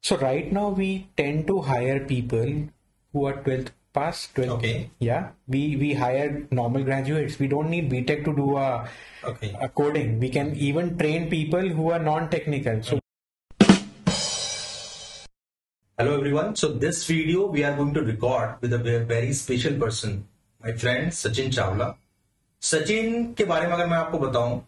So right now we tend to hire people who are 12th pass. 12th. Okay. Yeah. We hire normal graduates. We don't need BTech to do a coding. We can even train people who are non-technical. So Hello everyone. So this video we are going to record with a very special person, my friend Sachin Chawla. Sachin के बारे में अगर मैं आपको बताऊं,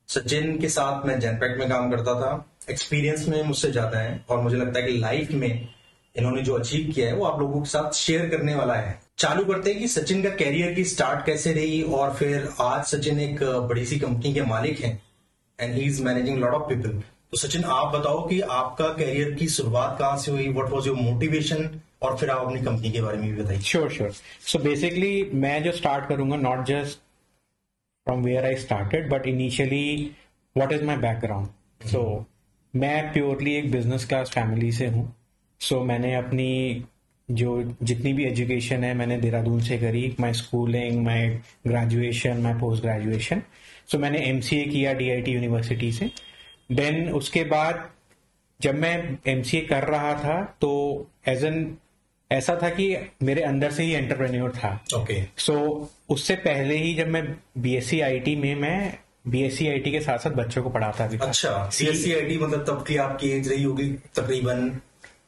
सचिन के साथ मैं जेनपैक्ट में काम करता था। एक्सपीरियंस में मुझसे ज्यादा है और मुझे लगता है कि लाइफ में इन्होंने जो अचीव किया है वो आप लोगों के साथ शेयर करने वाला है। चालू करते हैं कि सचिन का कैरियर की स्टार्ट कैसे रही और फिर आज सचिन एक बड़ी सी कंपनी के मालिक हैं and he is managing lot of people. तो सचिन आप बताओ कि आपका कैरियर की शुरुआत कहाँ से हुई, व्हाट वाज योर मोटिवेशन, और फिर आप अपनी कंपनी के बारे में भी बताइए। श्योर। सो बेसिकली मैं जो स्टार्ट करूंगा, not just from where I started, but initially what is my background? So मैं प्योरली एक बिजनेस क्लास फैमिली से हूँ। सो मैंने अपनी जो जितनी भी एजुकेशन है मैंने देहरादून से करी, my schooling, my graduation, my post graduation. So मैंने MCA किया DIT यूनिवर्सिटी से। देन उसके बाद जब मैं MCA कर रहा था तो ऐसा था कि मेरे अंदर से ही एंटरप्रेन्योर था। ओके। सो उससे पहले ही जब मैं BSc IT में, मैं BSc IT के साथ साथ बच्चों को पढ़ाता भी था। अच्छा, BSc IT मतलब तब की आपकी एज रही होगी तकरीबन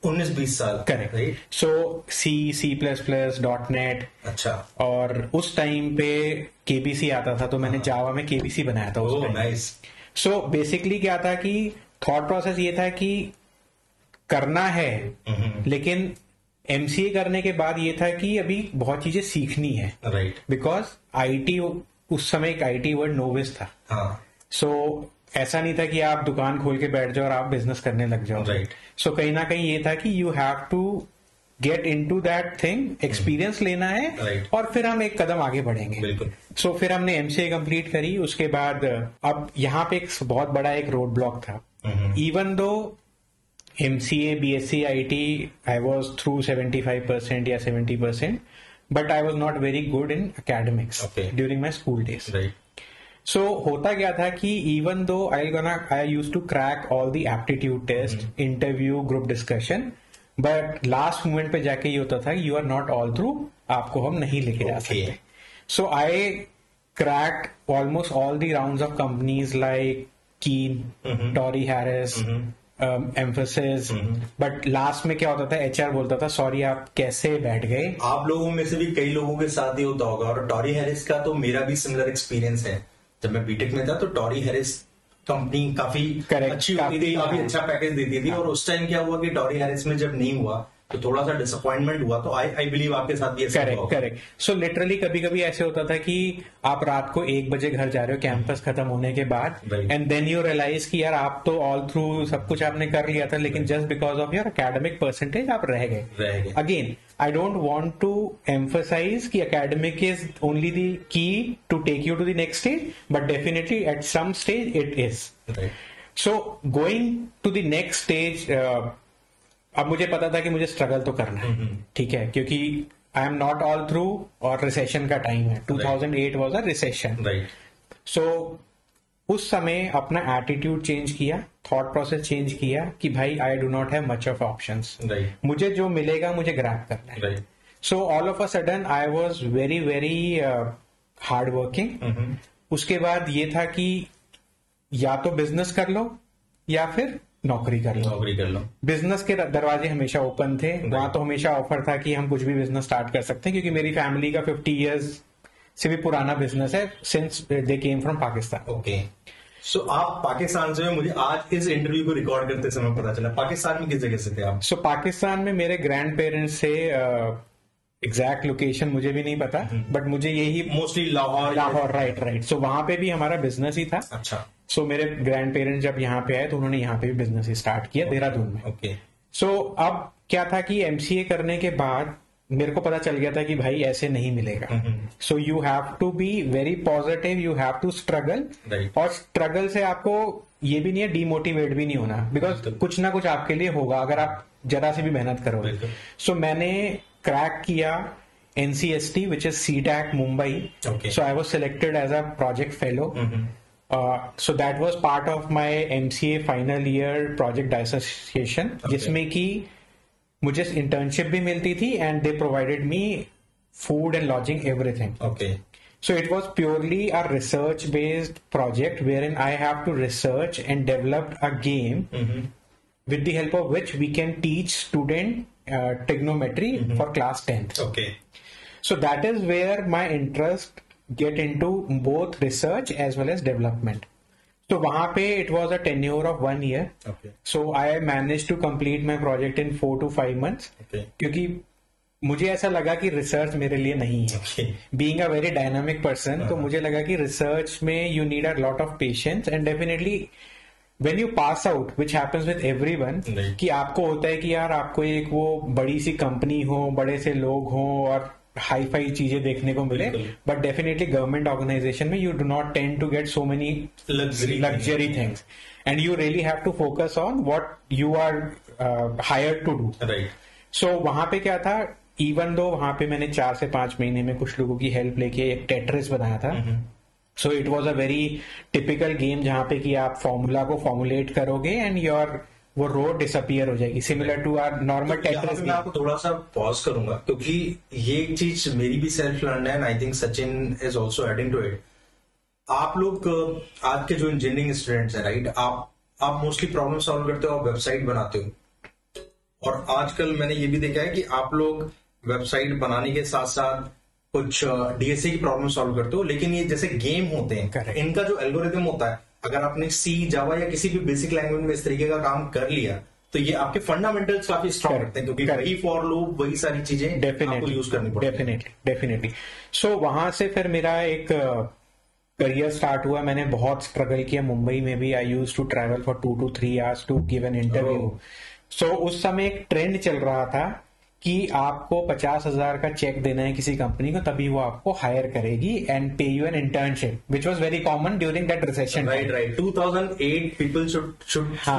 19-20 साल। करेक्ट। सो C++, .NET। अच्छा। और उस टाइम पे KBC आता था तो मैंने जावा में KBC बनाया था उस टाइम। नाइस। सो बेसिकली क्या था कि थॉट प्रोसेस ये था कि करना है, लेकिन MCA करने के बाद ये था कि अभी बहुत चीजें सीखनी है। राइट। बिकॉज IT उस समय एक IT वर्ड नोविस था। हाँ। सो ऐसा नहीं था कि आप दुकान खोल के बैठ जाओ और आप बिजनेस करने लग जाओ। राइट। सो कहीं ना कहीं ये था कि you have to get into that thing, experience लेना है। Right. और फिर हम एक कदम आगे बढ़ेंगे। बिल्कुल। सो फिर हमने MCA कंप्लीट करी। उसके बाद अब यहाँ पे एक बहुत बड़ा एक रोड ब्लॉक था। Even though MCA, BSc IT, I was through 75% या 70%, but I was not very good in academics during my school days. Right. So होता क्या था कि even though I used to crack all the aptitude test, interview, group discussion, but last moment पे जाके ये होता था you are not all through, आपको हम नहीं लेके जा सकते। So I cracked almost all the rounds of companies like Keen, Torrey Harris, emphasis, but last में क्या होता था, HR बोलता था सॉरी आप कैसे बैठ गए। आप लोगों में से भी कई लोगों के साथ ही होता होगा, और टॉरी हैरिस का तो मेरा भी सिमिलर एक्सपीरियंस है। जब मैं बीटेक में था तो टॉरी हैरिस कंपनी काफी अच्छी होती थी, काफी अच्छा पैकेज देती थी। और उस टाइम क्या हुआ कि टॉरी हैरिस में जब नहीं हुआ तो थोड़ा सा डिसअपॉइंटमेंट हुआ। तो आई बिलीव आपके साथ भी ऐसा हुआ। करेक्ट। सो लिटरली कभी कभी ऐसे होता था कि आप रात को 1 बजे घर जा रहे हो कैंपस खत्म होने के बाद, एंड देन यू रियलाइज कि यार आप तो ऑल थ्रू सब कुछ आपने कर लिया था, लेकिन just because of your academic percentage आप रह गए। Again I don't want to emphasise कि academic is only the key to take you to the next stage, but definitely at some stage it is. So going to the next stage, अब मुझे पता था कि मुझे struggle तो करना है, ठीक है, क्योंकि आई एम नॉट ऑल थ्रू और रिसेशन का टाइम है। 2008 वाज अ रिसेशन। सो उस समय अपना एटीट्यूड चेंज किया, थॉट प्रोसेस चेंज किया कि भाई I do not have much of options, मुझे जो मिलेगा मुझे ग्रैब करना है। So all of a sudden I was very very hard working. उसके बाद ये था कि या तो बिजनेस कर लो या फिर नौकरी कर लो। बिजनेस के दरवाजे हमेशा ओपन थे, वहां तो हमेशा ऑफर था कि हम कुछ भी बिजनेस स्टार्ट कर सकते हैं, क्योंकि मेरी फैमिली का 50 इयर्स से भी पुराना बिजनेस है, since they came from Pakistan. Okay. So आप पाकिस्तान से, मुझे आज इस इंटरव्यू को रिकॉर्ड करते समय पता चला, पाकिस्तान में किस जगह से थे आप? सो पाकिस्तान में मेरे ग्रैंड पेरेंट्स से, एग्जैक्ट लोकेशन मुझे भी नहीं पता, बट मुझे यही मोस्टली लाहौर। राइट। सो वहां पे भी हमारा बिजनेस ही था। अच्छा। सो मेरे ग्रैंड पेरेंट्स जब यहाँ पे आए तो उन्होंने यहाँ पे भी बिजनेस ही स्टार्ट किया, देहरादून में। ओके। सो अब क्या था कि MCA करने के बाद मेरे को पता चल गया था कि भाई ऐसे नहीं मिलेगा। So you have to be very positive, you have to struggle. और स्ट्रगल से आपको ये भी नहीं है, डीमोटिवेट भी नहीं होना, बिकॉज कुछ ना कुछ आपके लिए होगा अगर आप जरा सी भी मेहनत करोगे। सो मैंने क्रैक किया NCST, which is CTAC Mumbai. So I was selected as a project fellow. So that was part of my MCA final year project dissociation, जिसमें कि मुझे internship भी मिलती थी and they provided me food and lodging, everything. Okay. So it was purely a research based project wherein I have to research and develop a game with the help of which we can teach student trigonometry for class 10th. Okay. So that is where my interest get into both research as well as development. So वहाँ पे it was a tenure of 1 year. Okay. So I managed to complete my project in 4 to 5 months. Okay. क्योंकि मुझे ऐसा लगा कि research मेरे लिए नहीं है. Okay. Being a very dynamic person, तो मुझे लगा कि रिसर्च में you need a lot of patience and definitely when you pass out, which happens with everyone, Right. कि आपको होता है कि यार आपको एक वो बड़ी सी कंपनी हो, बड़े से लोग हों और हाई फाई चीजें देखने को मिले, बिल्कुल. बट डेफिनेटली गवर्नमेंट ऑर्गेनाइजेशन में you do not tend to get so many luxury things and you really have to focus on what you are hired to do. Right. So वहां पे क्या था, इवन दो वहां पे मैंने 4 से 5 महीने में कुछ लोगों की हेल्प लेके एक टेट्रिस बनाया था. So it was a very typical game जहां पे कि आप फॉर्मूला को फॉर्मुलेट करोगे एंड योर वो रो डिसअपियर हो जाएगी, similar to our normal tetris. मैं आपको थोड़ा सा पॉज करूंगा क्योंकि ये एक चीज मेरी भी सेल्फ लर्न है and I think Sachin is also adding to it. आप लोग आज के जो इंजीनियरिंग स्टूडेंट्स हैं, राइट, आप मोस्टली प्रॉब्लम सॉल्व करते हो, आप वेबसाइट बनाते हो. और आजकल मैंने ये भी देखा है कि आप लोग वेबसाइट बनाने के साथ साथ कुछ डीएसए की प्रॉब्लम सॉल्व करते हो, लेकिन ये जैसे गेम होते हैं, Correct. इनका जो एल्गोरिथम होता है, अगर आपने सी, जावा या किसी भी बेसिक लैंग्वेज में इस तरीके का काम कर लिया तो ये आपके फंडामेंटल्स काफी स्ट्रॉन्ग Correct. रहते हैं क्योंकि Correct. वही फॉर लूप, वही सारी चीजें आपको यूज करनी पड़ती है. डेफिनेटली. सो वहां से फिर मेरा एक करियर स्टार्ट हुआ. मैंने बहुत स्ट्रगल किया मुंबई में भी. I use to travel for 2 to 3 hours to give an interview. So उस समय एक ट्रेंड चल रहा था कि आपको 50,000 का चेक देना है किसी कंपनी को, तभी वो आपको हायर करेगी एंड पे you an internship, which was very common during that recession. Right. 2008 people should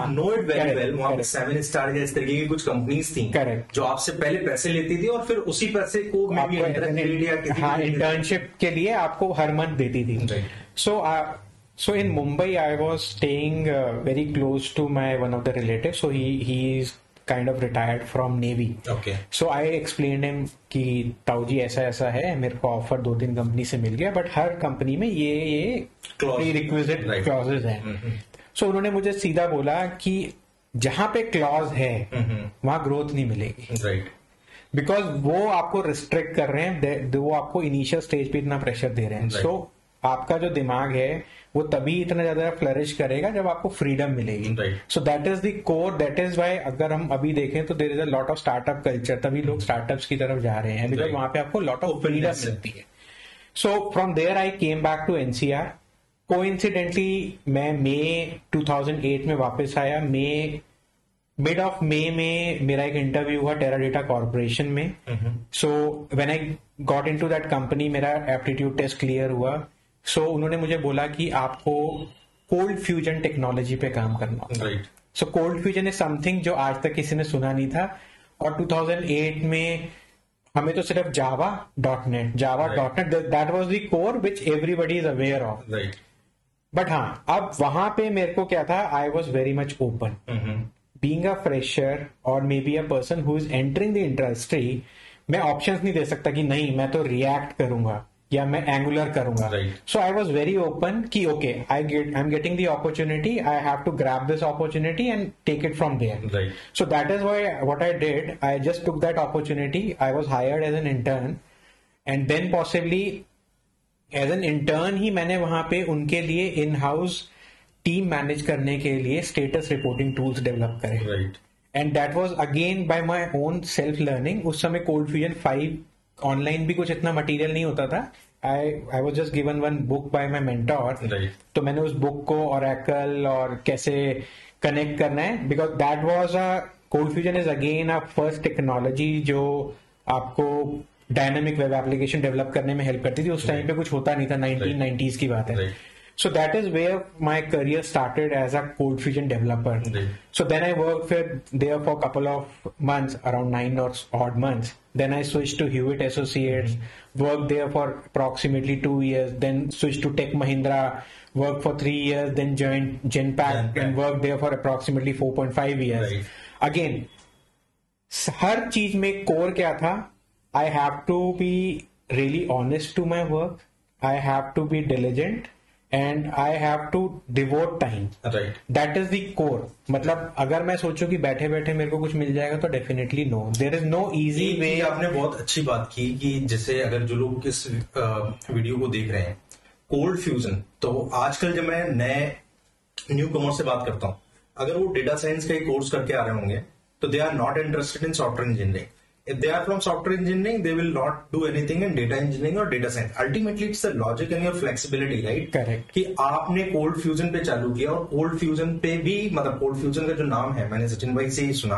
know it very well. वहां पे 7 स्टार या इस तरीके की कुछ कंपनीज थी Correct. जो आपसे पहले पैसे लेती थी और फिर उसी पैसे को इंटर्नशिप के लिए आपको हर मंथ देती थी. Right. So in Mumbai, I was staying very close to my one of the relatives. So he is kind of retired from Navy. Okay. So I explained him कि ताऊ जी ऐसा ऐसा है, मेरे को ऑफर 2-3 कंपनी से मिल गया, बट हर कंपनी में ये प्रीरिक्विजिट क्लॉजेज हैं. सो उन्होंने मुझे सीधा बोला कि जहां पे क्लॉज है वहां ग्रोथ नहीं मिलेगी. राइट. बिकॉज वो आपको रिस्ट्रिक्ट कर रहे हैं, वो आपको इनिशियल स्टेज पे इतना प्रेशर दे रहे हैं. Right. सो आपका जो दिमाग है वो तभी इतना ज्यादा फ्लरिश करेगा जब आपको फ्रीडम मिलेगी. Right. So that is the core. That is why अगर हम अभी देखें तो there is a lot of startup culture, तभी लोग स्टार्टअप्स की तरफ जा रहे हैं, बिकॉज Right. वहां पे आपको लॉट ऑफ फ्रीडम Openness. मिलती है. So from there I came back to NCR. Coincidentally मैं मई 2008 में वापस आया. मिड ऑफ मई में मेरा एक इंटरव्यू हुआ टेराडेटा कॉर्पोरेशन में. So when I got into that company, मेरा एप्टीट्यूड टेस्ट क्लियर हुआ. सो उन्होंने मुझे बोला कि आपको कोल्ड फ्यूजन टेक्नोलॉजी पे काम करना होगा. Right. So cold fusion is something जो आज तक किसी ने सुना नहीं था. और 2008 में हमें तो सिर्फ Java dot net that was the core which everybody is aware of. Right. But हाँ, अब वहां पे मेरे को क्या था, I was very much open. Being a fresher और maybe a person who is entering the industry, मैं ऑप्शंस नहीं दे सकता कि नहीं मैं तो रिएक्ट करूंगा या मैं एंगुलर करूंगा. Right. So I was very open कि okay I am getting the opportunity, I have to grab this opportunity and take it from there. Right. So that is why what I did, I just took that opportunity. I was hired as an intern, and then possibly as an intern ही मैंने वहां पे उनके लिए in house team manage करने के लिए status reporting tools develop करे. Right. And that was again by my own self learning. उस समय कोल्ड फ्यूजन 5 ऑनलाइन भी कुछ इतना मटेरियल नहीं होता था. I was just given one book by my mentor. Right. तो मैंने उस बुक को ओरेकल और कैसे कनेक्ट करना है, because that was a cold fusion is again a first technology जो आपको डायनामिक वेब एप्लीकेशन डेवलप करने में हेल्प करती थी. उस टाइम पे कुछ होता नहीं था, 1990s की बात है. Right. So that is where my career started as a Cold Fusion developer. Right. So then I worked there for a couple of months, around 9 or odd months. Then I switched to Hewitt Associates, worked there for approximately 2 years, then switched to Tech Mahindra, worked for 3 years, then joined Genpact and worked there for approximately 4.5 years. Right. Again, हर चीज में core क्या था? I have to be really honest to my work. I have to be diligent. And I have to devote time. Right. That is the core. मतलब अगर मैं सोचूं कि बैठे बैठे मेरे को कुछ मिल जाएगा तो definitely no. There is no easy way. आपने बहुत अच्छी बात की कि जैसे अगर जो लोग इस वीडियो को देख रहे हैं, कोल्ड फ्यूजन, तो आजकल जब मैं नए न्यू कमर्स से बात करता हूं, अगर वो डेटा साइंस का कोर्स करके आ रहे होंगे तो they are not interested in software engineering. If they are from software engineering, they will not do anything in data engineering or data science. Ultimately, it's the logic and your flexibility, right? Correct. कि आपने cold fusion पे चालू किया और cold fusion पे भी, मतलब cold fusion का जो नाम है मैंने सचिन भाई से ही सुना,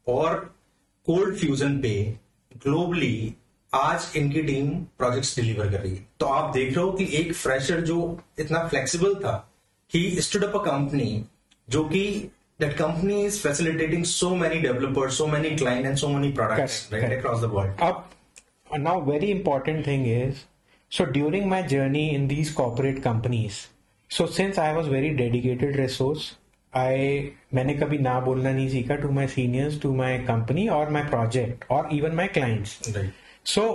और कोल्ड फ्यूजन पे ग्लोबली आज इनकी टीम प्रोजेक्ट्स डिलीवर कर रही है. तो आप देख रहे हो कि एक फ्रेशर जो इतना फ्लेक्सिबल था, he stood up a company जो कि that company is facilitating so many developers, so many clients, and so many products across the world. Now, very important thing is, so during my journey in these corporate companies, so since I was very dedicated resource, मैंने कभी ना बोलना नहीं सीखा to my seniors, to my company or my project or even my clients. Right. So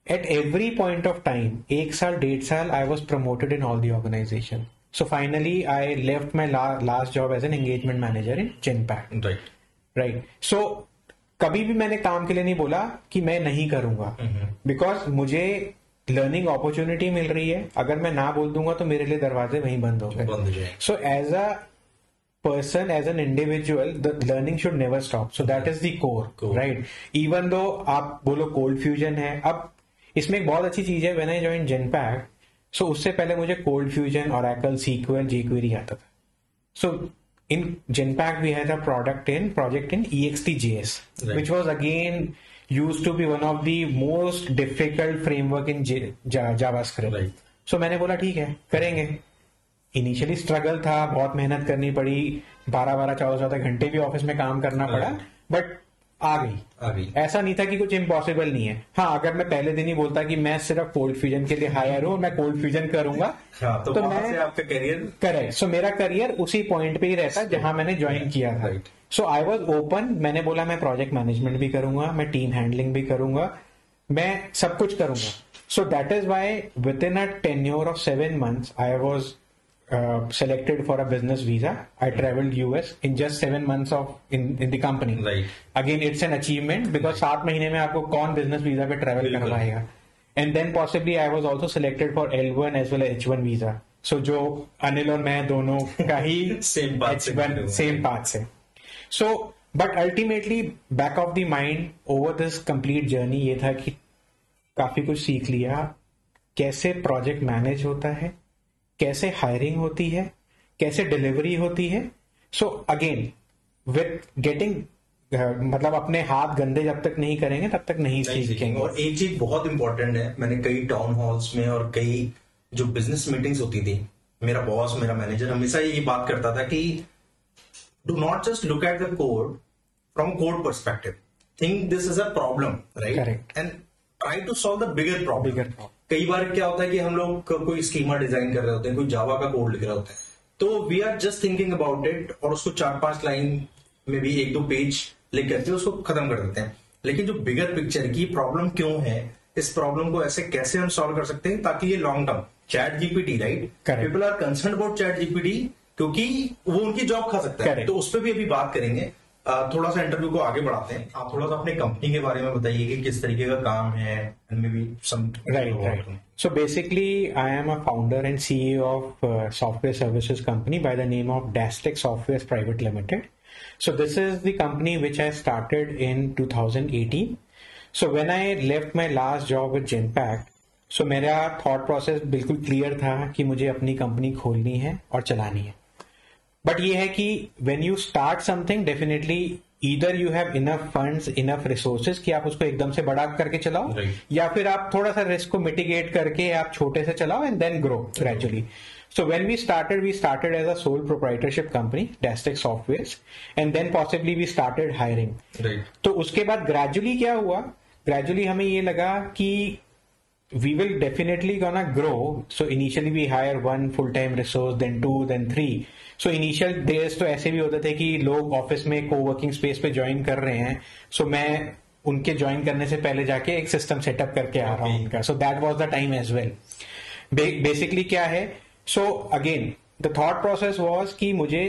at every point of time, 1 साल 1.5 साल, I was promoted in all the organization. So finally, I left my last job as an engagement manager in Genpact. Right. So कभी भी मैंने काम के लिए नहीं बोला कि मैं नहीं करूंगा, because मुझे लर्निंग अपॉर्चुनिटी मिल रही है. अगर मैं ना बोल दूंगा तो मेरे लिए दरवाजे वहीं बंद हो गए. So as a person, as an individual, the learning should never stop. So that is the core. Right. Even though आप बोलो cold fusion है, अब इसमें एक बहुत अच्छी चीज है. When I joined Genpact, so उससे पहले मुझे cold fusion, Oracle, SQL, jQuery आता था. So in Genpact we had a project in EXT.js, which was again used to be one of the most difficult framework in JavaScript. Right. So मैंने बोला ठीक है, करेंगे. इनिशियली स्ट्रगल था, बहुत मेहनत करनी पड़ी, 12-12, 14-14 घंटे भी ऑफिस में काम करना पड़ा, बट आ गई. ऐसा नहीं था कि कुछ इम्पॉसिबल नहीं है. हाँ, अगर मैं पहले दिन ही बोलता कि मैं सिर्फ कोल्ड फ्यूजन के लिए हायर हूं, मैं कोल्ड फ्यूजन करूंगा, तो मैं आपका करियर करेक्ट. सो मेरा करियर उसी पॉइंट पे ही रहता जहां मैंने ज्वाइन किया था. सो आई वॉज ओपन. मैंने बोला मैं प्रोजेक्ट मैनेजमेंट भी करूंगा, मैं टीम हैंडलिंग भी करूंगा, मैं सब कुछ करूंगा. So that is why within a tenure of 7 months I was selected for a business visa. I traveled US in just 7 months of in the company. Right. Again, it's an achievement because 7 महीने में आपको कौन business visa पे travel करवाएगा. And then possibly I was also selected for L1 as well as H1 visa. So जो अनिल और मैं दोनों का ही same path से. So but ultimately back of the mind over this complete journey ये था कि काफी कुछ सीख लिया. कैसे प्रोजेक्ट मैनेज होता है, कैसे हायरिंग होती है, कैसे डिलीवरी होती है. सो अगेन विथ गेटिंग, मतलब अपने हाथ गंदे जब तक नहीं करेंगे तब तक नहीं सीखेंगे. और एक चीज बहुत इंपॉर्टेंट है, मैंने कई टाउन हॉल्स में और कई जो बिजनेस मीटिंग्स होती थी, मेरा बॉस, मेरा मैनेजर हमेशा ये बात करता था कि do not just look at the code from code perspective, think this is a problem, right, and try to solve the bigger problem. कई बार क्या होता है कि हम लोग कोई स्कीमा डिजाइन कर रहे होते हैं, कोई जावा का कोड लिख रहे होते हैं, तो we are just thinking about it और उसको 4-5 लाइन में भी 1-2 पेज लिख करके उसको खत्म कर देते हैं. लेकिन जो बिगर पिक्चर की प्रॉब्लम क्यों है, इस प्रॉब्लम को ऐसे कैसे हम सॉल्व कर सकते हैं ताकि ये long term, ChatGPT, right, people are concern about ChatGPT क्योंकि वो उनकी जॉब खा सकता है. तो उस पर भी अभी बात करेंगे. थोड़ा सा इंटरव्यू को आगे बढ़ाते हैं. आप थोड़ा सा अपने कंपनी के बारे में बताइए कि किस तरीके का काम है, and may be some. Right. So basically I am a founder and CEO of software services company by the name of Dastek Softwares Private Limited. So this is the company which I started in 2018. So when I left my last job with Genpact, so मेरा thought process बिल्कुल clear था कि मुझे अपनी company खोलनी है और चलानी है. बट ये है कि when you start something, definitely either you have enough funds, enough resources कि आप उसको एकदम से बड़ा करके चलाओ, या फिर आप थोड़ा सा रिस्क को मिटिगेट करके आप छोटे से चलाओ and then grow gradually. So when we started as a sole proprietorship company, Dastic Softwares, and then possibly we started hiring. Right. तो उसके बाद gradually क्या हुआ? Gradually हमें ये लगा कि we will definitely gonna grow. So initially we hire one full-time resource, then 2, then 3. So initial days तो ऐसे भी होते थे कि लोग ऑफिस में co-working space पे ज्वाइन कर रहे हैं. So मैं उनके ज्वाइन करने से पहले जाके एक सिस्टम सेटअप करके आ रहा हूँ उनका. So that was the time as well. Basically क्या है? So again the thought process was कि मुझे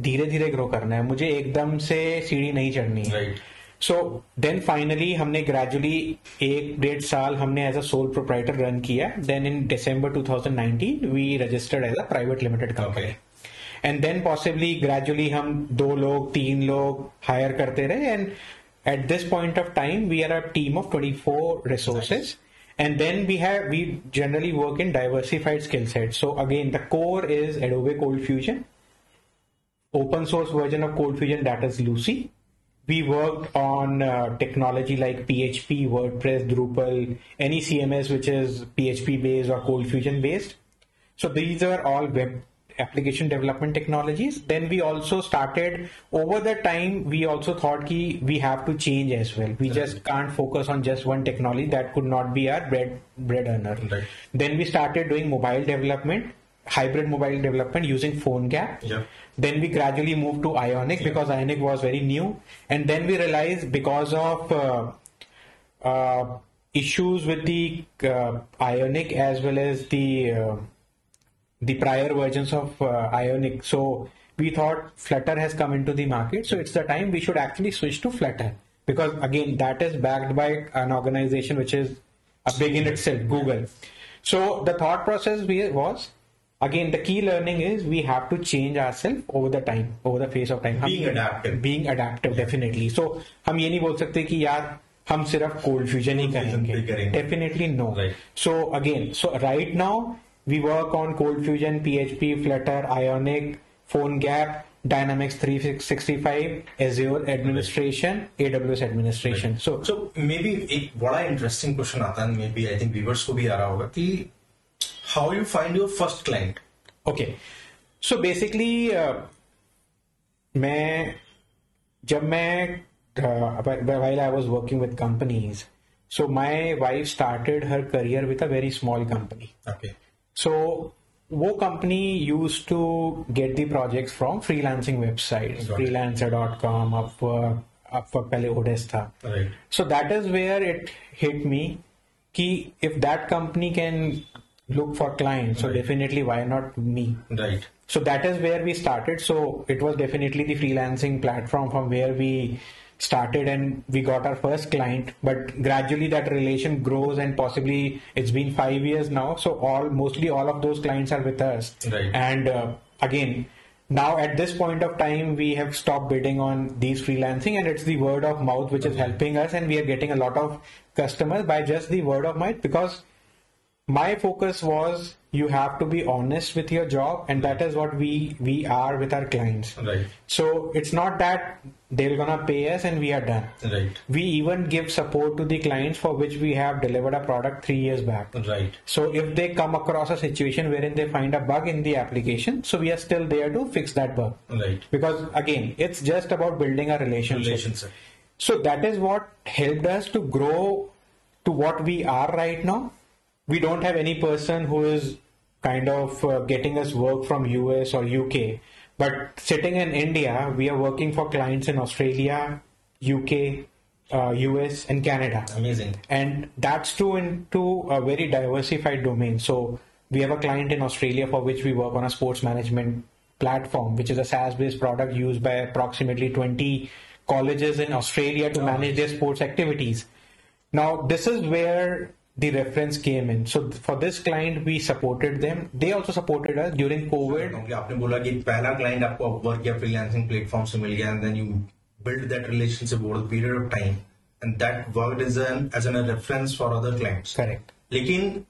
धीरे धीरे ग्रो करना है, मुझे एकदम से सीढ़ी नहीं चढ़नी है. Right. सो देन फाइनली हमने ग्रेजुअली 1-1.5 साल हमने as a sole proprietor run किया. Then in December 2019 we registered as a private limited company. And then possibly gradually हम 2 लोग 3 लोग हायर करते रहे. And at this point of time we are a team of 24 resources. And then we generally work in diversified skill sets. So again, the core is Adobe ColdFusion, open source version of ColdFusion, that is Lucy. We worked on technology like PHP, WordPress, Drupal, any CMS which is PHP based or ColdFusion based. So these are all web application development technologies. Then we also started, over the time we also thought ki we have to change as well. We just can't focus on just one technology. That could not be our bread earner. Right. Then we started doing mobile development, hybrid mobile development using PhoneGap. Yeah. Then we gradually moved to Ionic because Ionic was very new. And then we realized because of issues with the Ionic as well as the prior versions of Ionic. So we thought Flutter has come into the market. So it's the time we should actually switch to Flutter. Because again, that is backed by an organization which is a big in itself, Google. So the thought process was, again, the key learning is we have to change ourselves over the time, over the phase of time. Being adaptive, definitely. So हम ये नहीं बोल सकते कि यार हम सिर्फ ColdFusion ही करेंगे. Definitely no. Right. So again, right now we work on ColdFusion, PHP, Flutter, Ionic, PhoneGap, Dynamics 365, Azure administration, AWS administration. So maybe एक बड़ा interesting question आता है, maybe I think viewers को भी आ रहा होगा कि how you find your first client? Okay, so basically while I was working with companies, so my wife started her career with a very small company. Okay. So वो company used to get the projects from freelancing websites, freelancer.com, Upwork पहले Odesk था. Right. So that is where it hit me कि if that company can look for clients, so definitely why not me? Right. So that is where we started. So it was definitely the freelancing platform from where we started and we got our first client, but gradually that relation grows and possibly it's been 5 years now. So mostly all of those clients are with us. Right. And again, now at this point of time, we have stopped bidding on these freelancing and it's the word of mouth which is helping us, and we are getting a lot of customers by just the word of mouth, because my focus was you have to be honest with your job, and that is what we are with our clients. Right. So it's not that they're gonna pay us and we are done. Right. We even give support to the clients for which we have delivered a product 3 years back. Right. So if they come across a situation wherein they find a bug in the application, so we are still there to fix that bug. Right. Because again, it's just about building a relationship. So that is what helped us to grow to what we are right now. We don't have any person who is kind of getting us work from US or UK, but sitting in India, we are working for clients in Australia, UK, US and Canada. Amazing. And that's true into a very diversified domain. So we have a client in Australia for which we work on a sports management platform, which is a SaaS-based product used by approximately 20 colleges in Australia to manage their sports activities. Now, this is where the reference came in. So for this client, we supported them. They also supported us during COVID. आपने बोला कि पहला client आपको Upwork या freelancing platform से मिल गया, and then you build that relationship over a period of time, and that worked as a reference for other clients. Correct. लेकिन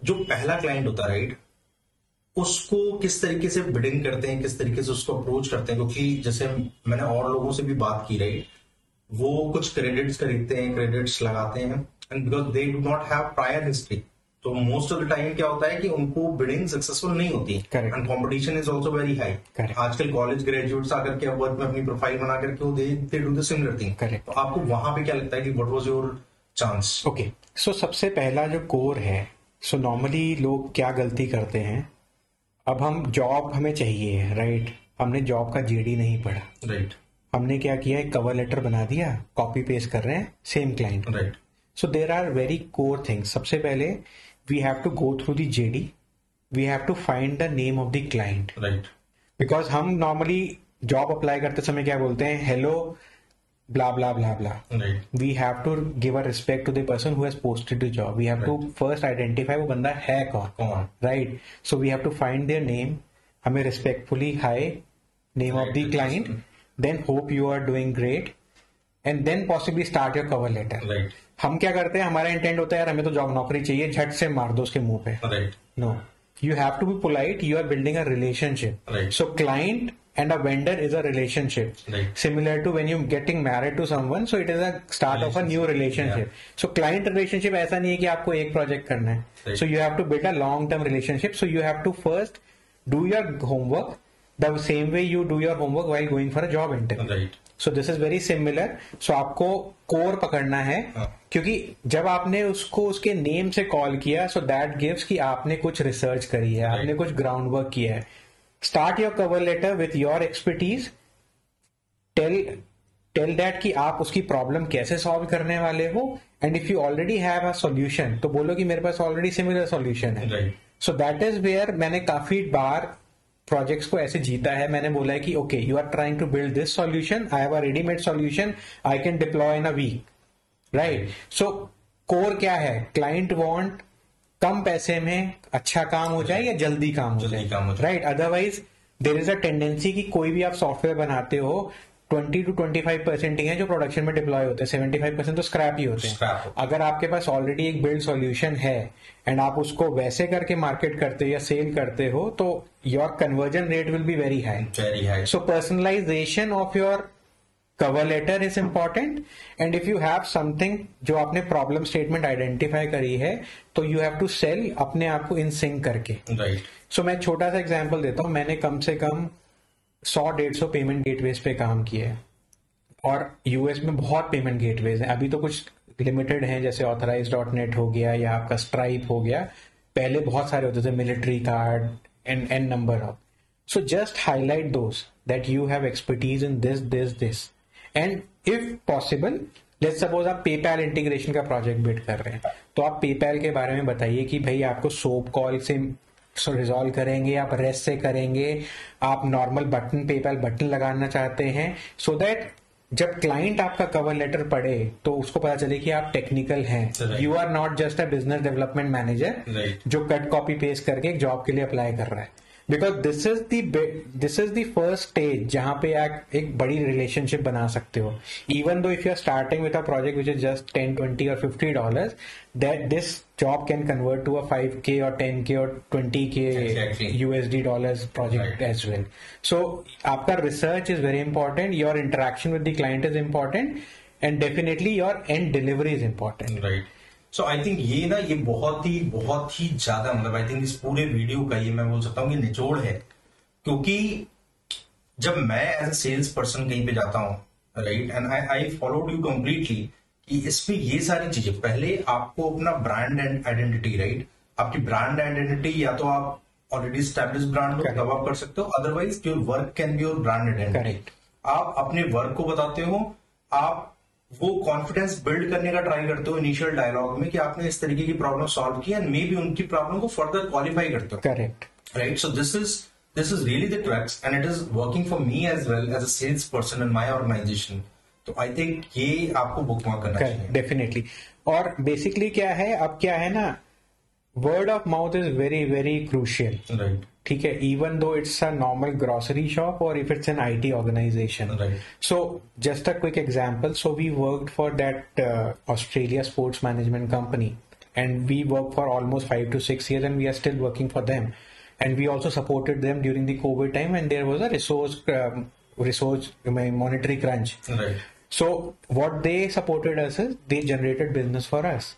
जो पहला client होता है, right, उसको किस तरीके से बिडिंग करते हैं, किस तरीके से उसको अप्रोच करते हैं, क्योंकि जैसे मैंने और लोगों से भी बात की, रही वो कुछ क्रेडिट्स खरीदते हैं, क्रेडिट्स लगाते हैं, and because they do not have prior history, तो मोस्ट ऑफ द टाइम क्या होता है कि उनको बिडिंग सक्सेसफुल नहीं होती, and competition is also very high. आजकल कॉलेज ग्रेजुएट्स आकर के वर्क में अपनी प्रोफाइल बना करके they do the similar thing. तो आपको वहां पे क्या लगता है कि what was your chance? Okay, so सबसे पहला जो कोर है, सो नॉर्मली लोग क्या गलती करते हैं, अब हम जॉब हमें चाहिए, राइट, हमने जॉब का जेडी नहीं पढ़ा, राइट, हमने क्या किया, एक कवर लेटर बना दिया, कॉपी पेस्ट कर रहे हैं same client, right. So there are very core things. सबसे पहले we have to go through the JD, we have to find the name of the client, right, because हम normally job apply करते समय क्या बोलते हैं, hello blah blah blah blah. Right. We have to give a respect to the person who has posted the job. We have to first identify वो बंदा है कौन, right? So we have to find their name. हमें respectfully hi, name of the client. Then hope you are doing great, and then possibly start your cover letter. Right. हम क्या करते हैं, हमारा इंटेंट होता है यार हमें तो जॉब नौकरी चाहिए, झट से मार दो उसके मुंह पे. Right. No, you have to be polite. You are building a relationship. Right. So client and a vendor is a relationship, right, similar to when you getting married to someone, so it is a start of a new relationship. Yeah. So client relationship ऐसा नहीं है कि आपको एक project करना है, right. So you have to build a long term relationship. So you have to first do your homework the same way you do your homework while going for a job interview, right. So this is very similar. So आपको core पकड़ना है, क्योंकि जब आपने उसको उसके name से call किया, so that gives कि आपने कुछ रिसर्च करी है, आपने कुछ ग्राउंड वर्क किया है. Start your cover letter with your expertise. Tell that कि आप उसकी प्रॉब्लम कैसे सॉल्व करने वाले हो, and if you already have a solution तो बोलो कि मेरे पास ऑलरेडी सिमिलर सॉल्यूशन है. सो दैट इज वेयर मैंने काफी बार प्रोजेक्ट्स को ऐसे जीता है. मैंने बोला है कि okay, you are trying to build this solution, I have a readymade solution, I can deploy in a week, right. So core क्या है, क्लाइंट वांट कम पैसे में अच्छा काम हो जाए या जल्दी काम हो जाए, right. Otherwise there is a tendency कि कोई भी आप सॉफ्टवेयर बनाते हो 20 to 25% ही है जो प्रोडक्शन में डिप्लॉय होते हैं, 75% तो स्क्रैप ही होते हैं. अगर आपके पास ऑलरेडी एक बिल्ड सॉल्यूशन है एंड आप उसको वैसे करके मार्केट करते हो या सेल करते हो, तो your conversion rate will be very high. So personalization of your cover letter is important, and if you have something जो आपने प्रॉब्लम स्टेटमेंट आइडेंटिफाई करी है, तो यू हैव टू सेल अपने आप को इन सिंक करके, राइट. सो मैं छोटा सा एग्जांपल देता हूँ. मैंने कम से कम 100-150 पेमेंट गेटवेज पे काम किया है, और यूएस में बहुत पेमेंट गेटवेज हैं. अभी तो कुछ लिमिटेड हैं, जैसे Authorize.net हो गया या आपका Stripe हो गया. पहले बहुत सारे होते थे, military card and number of. So just highlight those that you have expertise in this. And if possible, let's suppose आप पेपैल इंटीग्रेशन का प्रोजेक्ट बिल्ड कर रहे हैं, तो आप पेपैल के बारे में बताइए कि भाई आपको सोप कॉल से रिजॉल्व करेंगे, आप रेस्ट से करेंगे, आप नॉर्मल बटन पेपैल बटन लगाना चाहते हैं, सो दैट जब क्लाइंट आपका कवर लेटर पढ़े तो उसको पता चले कि आप टेक्निकल हैं. You are not just a business development manager जो कट कॉपी पेस्ट करके एक जॉब के लिए अप्लाई कर रहा है. Because this is the first stage जहां पे आप एक बड़ी रिलेशनशिप बना सकते हो. Even though if you are starting with a project which is just $10, $20 or $50, that this job can convert to a 5K or 10K or 20K USD dollars project as well. So आपका research is very important, your interaction with the client is important, and definitely your and delivery is important, right. So I think ये बहुत ही ज्यादा, मतलब I think इस पूरे video का ये मैं बोल सकता हूँ कि निचोड़ है. क्योंकि जब मैं एज अ सेल्स पर्सन कहीं पे जाता हूँ, right, and I followed you completely कि इसमें ये सारी चीजें, पहले आपको अपना ब्रांड एंड आइडेंटिटी, राइट, आपकी ब्रांड आइडेंटिटी या तो आप ऑलरेडी स्टैब्लिश ब्रांड हो तब आप कर सकते हो, otherwise your work can be your brand identity. आप अपने वर्क को बताते हो, आप वो कॉन्फिडेंस बिल्ड करने का ट्राई करते हो इनिशियल डायलॉग में कि आपने इस तरीके की प्रॉब्लम सॉल्व की, एंड मे बी उनकी प्रॉब्लम को फर्दर क्वालिफाई करते हो. Correct, right. So this is really the tracks, and it is working for me as well as a sales person in my organization. तो I think ये आपको bookmark करना चाहिए definitely. और बेसिकली क्या है, अब क्या है ना, word of mouth is very very crucial, right. ठीक है, even though it's a normal grocery shop और if it's an IT organisation. So just a quick example, so we worked for that Australia sports management company, and we work for almost 5 to 6 years, and we are still working for them, and we also supported them during the COVID time, and there was a resource monetary crunch. Right. So what they supported us is they generated business for us.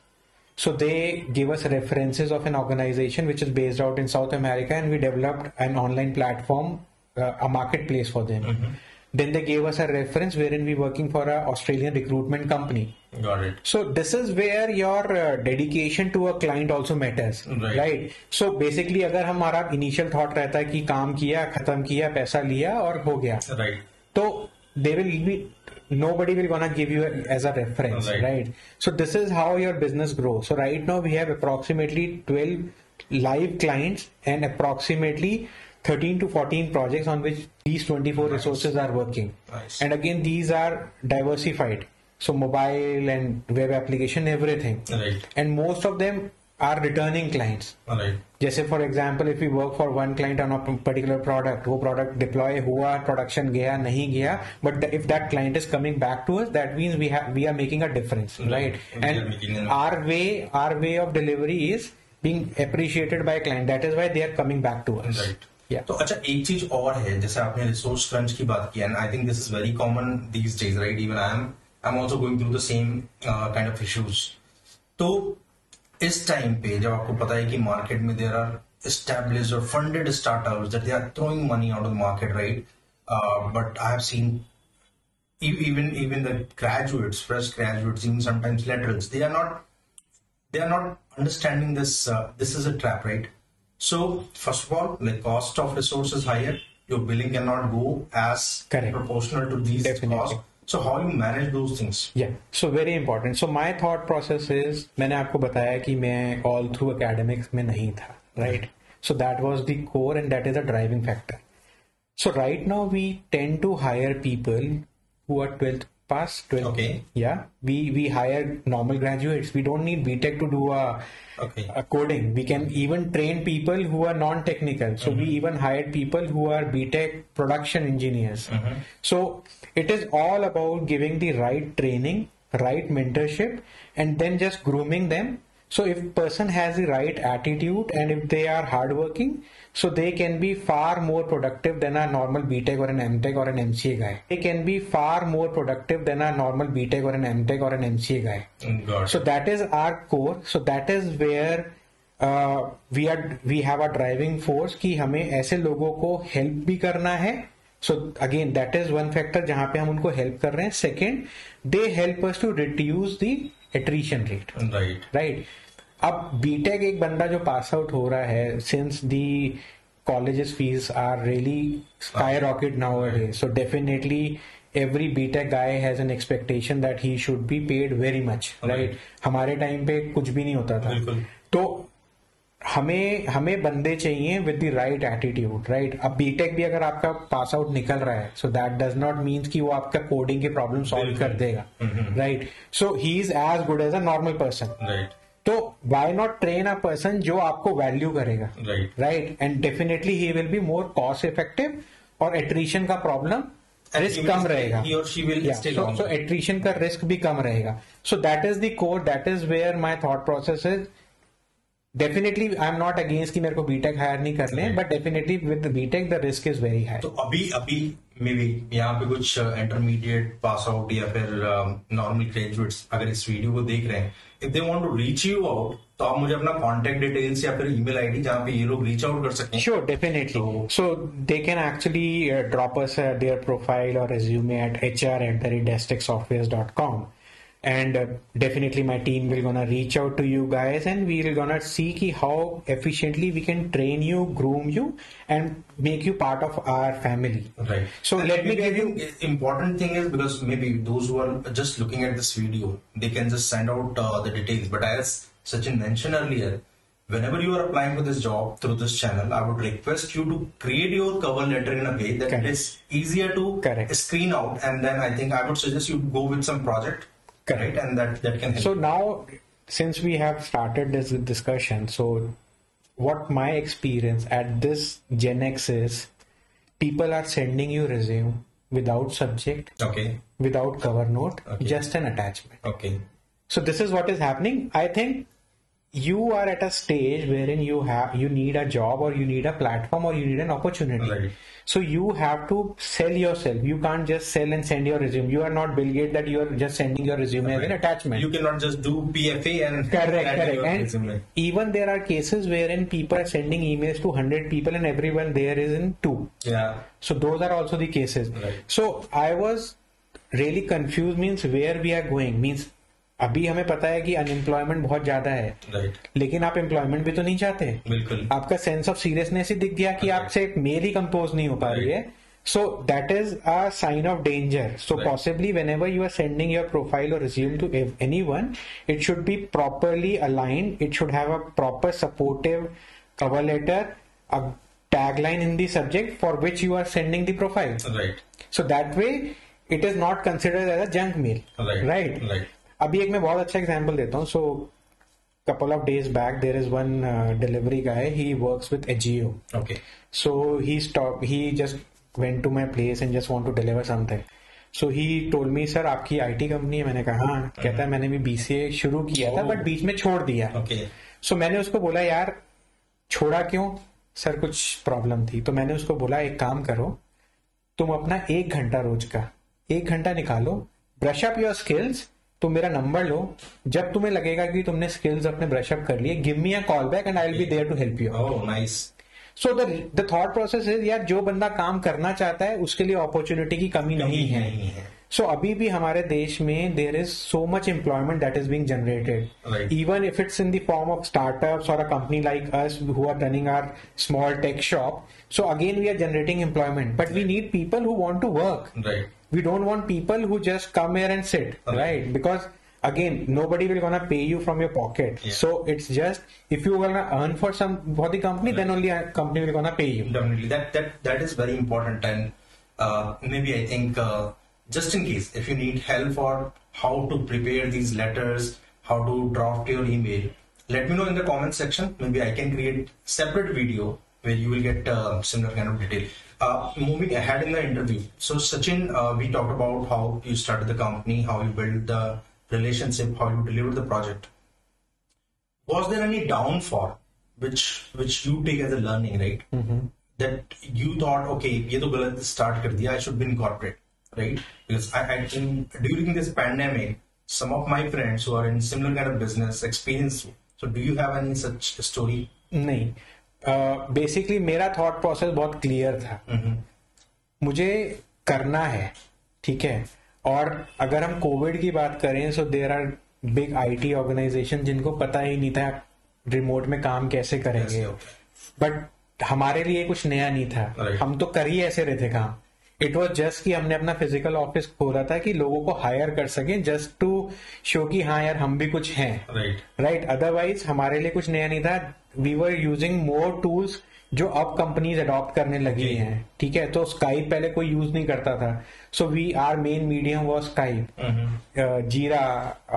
So they give us references of an organization which is based out in South America, and we developed an online platform, a marketplace for them. Then they gave us a reference wherein we working for a Australian recruitment company. Got it. So this is where your dedication to a client also matters, right? So basically अगर हमारा initial thought रहता है कि काम किया, खत्म किया, पैसा लिया और हो गया, right? तो they will be, nobody will gonna give you as a reference, right? So this is how your business grows. So right now we have approximately 12 live clients and approximately 13 to 14 projects on which these 24 resources are working. And again, these are diversified. So mobile and web application, everything. And most of them are returning clients. जैसे for example, if we work for one client on a particular product, वो product deploy हुआ, production गया, नहीं गया, but if that client is coming back to us, that means we are making a difference, right? And our way of delivery is being appreciated by a client. That is why they are coming back to us. Right. तो अच्छा, एक चीज और है, जैसे आपने resource crunch की बात की, and I think this is very common these days, right? Even I am also going through the same kind of issues. तो इस टाइम पे जब आपको पता है कि मार्केट में there are established or funded startups that they are throwing money out of the market, right? But I have seen even the graduates, fresh graduates, even sometimes laterals, they are not understanding this. This is a trap, right? So first of all, the cost of resource is higher. Your billing cannot go as proportional to these costs. So how you manage those things? Yeah, so very important. So my thought process is, मैंने आपको बताया कि मैं all through academics में नहीं था, right? So that was the core and that is a driving factor. So right now we tend to hire people who are 12th pass. 12th. Okay. Yeah, we hire normal graduates. We don't need BTech to do a coding. We can even train people who are non-technical. So we even hired people who are BTech production engineers. So it is all about giving the right training, right mentorship, and then just grooming them. So if person has the right attitude and if they are hardworking, so they can be far more productive than a normal BTech or an MTech or an MCA guy. They can be far more productive than a normal BTech or an MTech or an MCA guy. So that is our core. So that is where we have a driving force कि हमें ऐसे लोगों को help भी करना है. So again, that is one factor जहाँ पे हम उनको help कर रहे हैं. Second, they help us to reduce the attrition rate. Right. अब बीटेक एक बंदा जो पास आउट हो रहा है, since the colleges fees are really skyrocket nowadays, so definitely every BTech guy has an expectation that he should be paid very much, right? हमारे time पे कुछ भी नहीं होता था. तो हमें बंदे चाहिए with the right attitude, right? अब बीटेक भी अगर आपका पास आउट निकल रहा है, so that does not means कि वो आपका कोडिंग के प्रॉब्लम सॉल्व कर देगा, right? So he is as good as a normal person, right? तो why not train a person जो आपको वैल्यू करेगा, right? And definitely he will be more cost effective और एट्रीशन का प्रॉब्लम रिस्क कम रहेगा. सो एट्रीशन का रिस्क भी कम रहेगा. So that is the core, that is where my thought process is. Definitely I am not against कि मेरे को बीटेक हायर नहीं करने, but definitely with BTech the risk is very high. तो अभी मे बी यहाँ पे कुछ इंटरमीडिएट पास आउट या फिर नॉर्मल ग्रेजुएट्स अगर इस वीडियो को देख रहे हैं, if they want to reach you out, तो आप मुझे अपना कॉन्टेक्ट डिटेल्स या फिर ईमेल आईडी जहाँ पे ये लोग रीच आउट कर सकते हैं. Sure, definitely. So they can actually drop us there profile और resume at hr@destechsoftwares.com. And definitely my team will gonna reach out to you guys and we're gonna see ki how efficiently we can train you, groom you, and make you part of our family. Right. So and let me give you. Important thing is, because maybe those who are just looking at this video, they can just send out the details. But as Sachin mentioned earlier, whenever you are applying for this job through this channel, I would request you to create your cover letter in a way that it is easier to screen out. And then I think I would suggest you go with some project. Correct. And that can help. So now, since we have started this discussion, so what my experience at this Gen X is, people are sending you resume without subject, without cover note, just an attachment. Okay. So this is what is happening. I think you are at a stage wherein you need a job or you need a platform or you need an opportunity. Right. So you have to sell yourself. You can't just sell and send your resume. You are not Bill Gates that you are just sending your resume as an attachment. You cannot just do PFA and correct. Your And resume. even there are cases wherein people are sending emails to 100 people and everyone there is in 2. Yeah. So those are also the cases. Right. So I was really confused, means where we are going, means अभी हमें पता है कि unemployment बहुत ज्यादा है, Right. लेकिन आप एम्प्लॉयमेंट भी तो नहीं चाहते. बिल्कुल. आपका सेंस ऑफ सीरियसनेस ही दिख गया कि आपसे एक मेल ही कंपोज नहीं हो पा रही है. So that is a sign of danger. So Right. possibly whenever you are sending your profile or resume to anyone, it should be properly aligned. It should have a proper supportive cover letter, a tagline in the subject for which you are sending the profile. Right. So that way it is not considered as a junk mail. Right. Right. अभी एक मैं बहुत अच्छा example देता हूँ. So couple of days back there is one delivery guy. He works with Agio. Okay. So he just went to my place and just want to deliver something. So he told me, sir आपकी IT company है. मैंने कहा हाँ. कहता है मैंने भी BCA शुरू किया था बट बीच में छोड़ दिया. Okay. So मैंने उसको बोला यार छोड़ा क्यों? सर कुछ प्रॉब्लम थी. तो मैंने उसको बोला एक काम करो, तुम अपना 1 घंटा रोज का 1 घंटा निकालो, ब्रश अप योर स्किल्स. तुम मेरा नंबर लो, जब तुम्हें लगेगा कि तुमने स्किल्स अपने ब्रश अप कर लिए, give me a call back and I will be there to help you. Oh, nice. So the thought process is यार जो बंदा काम करना चाहता है उसके लिए अपॉर्चुनिटी की कमी नहीं है. सो अभी भी हमारे देश में there is so much employment that is being generated, Right. Even if it's in the form of startups और a company like us who are running our small tech shop. So again we are generating employment but we need people who want to work. Right. We don't want people who just come here and sit, right? Because again, nobody will gonna pay you from your pocket. Yeah. So it's just if you gonna earn for the company, then only a company will gonna pay you. Definitely. That is very important. And maybe I think just in case if you need help for how to prepare these letters, how to draft your email, let me know in the comment section. Maybe I can create separate video where you will get similar kind of detail. Moving ahead in the interview, so Sachin, we talked about how you started the company, how you built the relationship, how you delivered the project. Was there any downfall which you take as a learning, right? Mm-hmm. That you thought, okay, ये तो गलत start कर दिया, I should be in corporate, right? Because during this pandemic, some of my friends who are in similar kind of business experienced. So do you have any such story? नहीं, basically मेरा thought process बहुत clear था. मुझे करना है, ठीक है. और अगर हम कोविड की बात करें, so there are big IT organization जिनको पता ही नहीं था रिमोट में काम कैसे करेंगे. बट हमारे लिए कुछ नया नहीं था. Right. हम तो कर ही ऐसे रहे थे काम. इट वॉज जस्ट कि हमने अपना फिजिकल ऑफिस खोला था कि लोगों को हायर कर सके, जस्ट टू शो कि हाँ यार हम भी कुछ हैं. राइट. अदरवाइज हमारे लिए कुछ नया नहीं था. We were using more tools जो अब कंपनीज अडॉप्ट करने लगी हैं, ठीक है. तो स्काइप पहले कोई यूज नहीं करता था. So we are main medium was Skype, Jira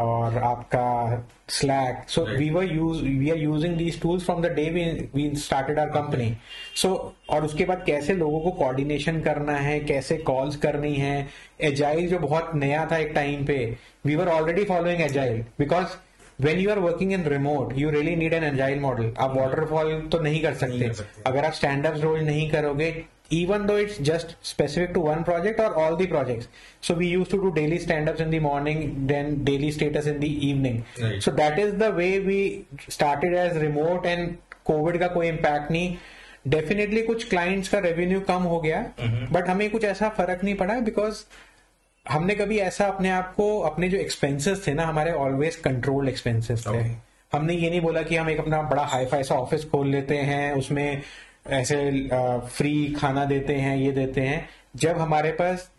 और आपका Slack. So we are using these tools from the day we started our company. So और उसके बाद कैसे लोगों को कोऑर्डिनेशन करना है, कैसे कॉल्स करनी है. एजाइल जो बहुत नया था एक टाइम पे, we were already following agile because when you are working in remote, you really need an agile model. आप waterfall तो नहीं कर सकते. अगर आप stand-ups रोज नहीं करोगे, even though it's just specific to one project or all the projects. So we used to do daily stand-ups in the morning, then daily status in the evening. Right. So that is the way we started as remote and COVID का कोई impact नहीं. Definitely कुछ clients का revenue कम हो गया, but हमें कुछ ऐसा फर्क नहीं पड़ा because हमने कभी ऐसा अपने आप को, अपने जो एक्सपेंसेस थे ना हमारे, ऑलवेज कंट्रोल एक्सपेंसेस थे. हमने ये नहीं बोला कि हम एक अपना बड़ा हाई फाई सा ऑफिस खोल लेते हैं, उसमें ऐसे फ्री खाना देते हैं, ये देते हैं. जब हमारे पास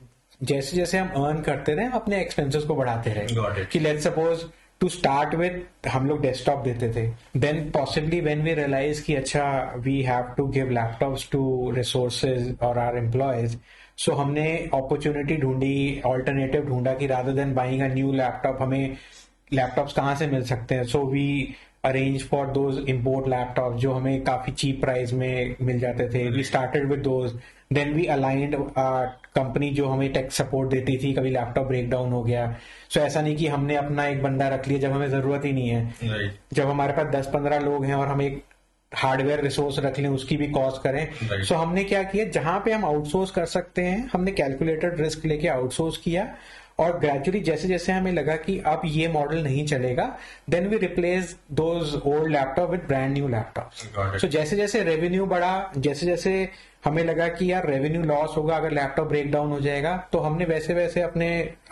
जैसे जैसे हम अर्न करते रहे, हम अपने एक्सपेंसेस को बढ़ाते रहे. कि let's suppose to start with हम लोग डेस्कटॉप देते थे. Then possibly when we realize कि अच्छा we have to give laptops to resources और आवर एम्प्लॉयज. सो हमने अपॉर्चुनिटी ढूंढी, ऑल्टरनेटिव ढूंढा कि rather than buying a new laptop, हमें लैपटॉप्स कहाँ से मिल सकते हैं. So we arrange for those import laptop जो हमें काफी चीप प्राइस में मिल जाते थे. We started with those, then we aligned company जो हमें टेक सपोर्ट देती थी. कभी लैपटॉप ब्रेक डाउन हो गया, सो ऐसा नहीं कि हमने अपना एक बंदा रख लिया जब हमें जरूरत ही नहीं है. जब हमारे पास 10-15 लोग हैं और हम एक हार्डवेयर रिसोर्स रख लें, उसकी भी कॉस्ट करें. सो हमने क्या किया, जहां पे हम आउटसोर्स कर सकते हैं हमने कैलकुलेटेड रिस्क लेके आउटसोर्स किया. और ग्रेजुअली जैसे जैसे हमें लगा कि अब ये मॉडल नहीं चलेगा, then we replace those old laptop with brand new laptop. So जैसे जैसे रेवेन्यू बढ़ा, जैसे जैसे हमें लगा कि यार रेवेन्यू लॉस होगा अगर लैपटॉप ब्रेक डाउन हो जाएगा, तो हमने वैसे वैसे अपने